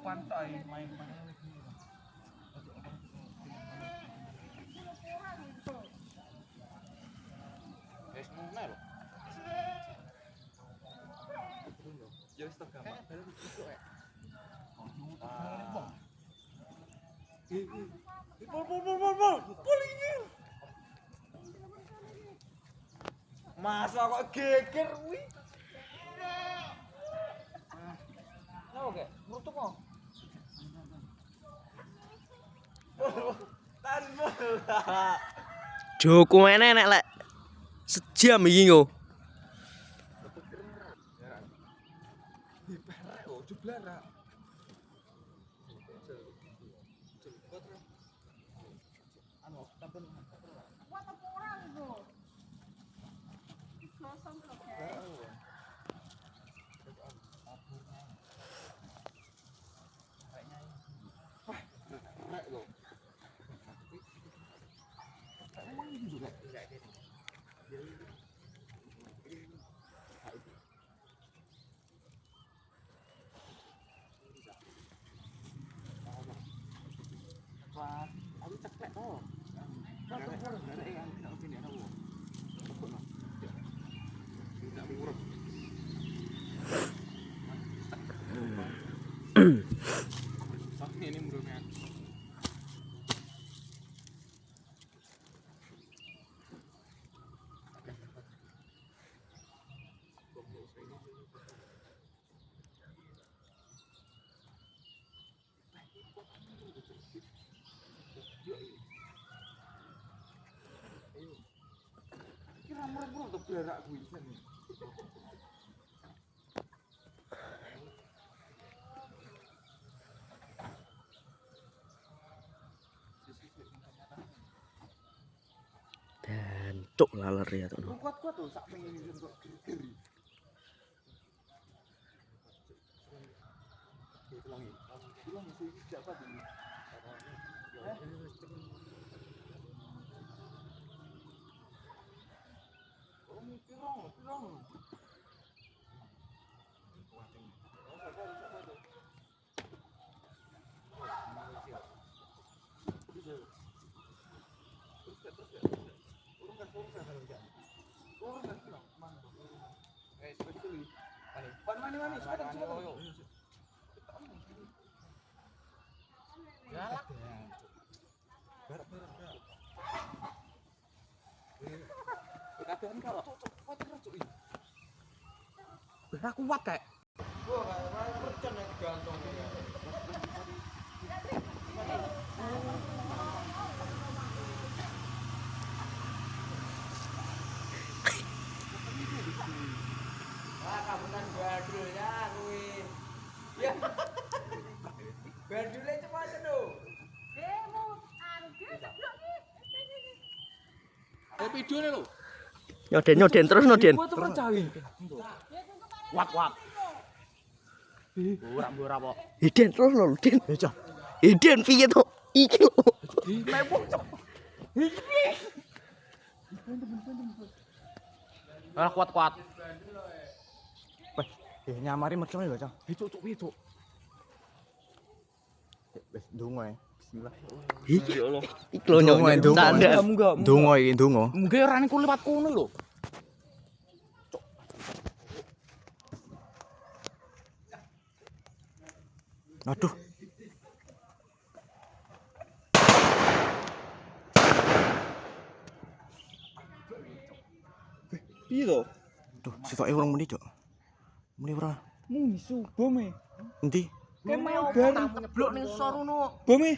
pantai main-main. Wis mulai lho. Ya wis to gampang. Baru besok ya. Pol iki. Masa kok geger kuwi? Oke, nutup kok. Joko enek lek sejam iki ngo. Aku ceklek to. Ini murungnya. Kira murah-murah untuk berak gue sini. Dan cuk laler ya tuh. Kuat-kuat tuh sak pengen kok geri. Ulang sih siapa ini? Pirong. Aku kuat kayak. Wah, kayak mercon yang digantung. Wah, kabutan badul ya kuwi. Ya. Badule cepat lho. Demo anu dia ceblok iki. Videone lho. Nyoden terus noden. Wak. Ora kok. Iden terus lho, Den. Iden piye to? Iki lho. Mewah cok. Ah kuat. Weh, nyamari mercon lho, Cok. Itu. Wis ndonga ya. Bismillah. Iki ya Allah. Iki lho nyok. Ndonga iki ndonga. Mungkin orane ku lewat kono lho. Aduh. Piye to? Duh, sitoke urung muni, Cok. Muni ora? Musuh bome. Endi? Kemau baru ceblok ning soruno. Bome.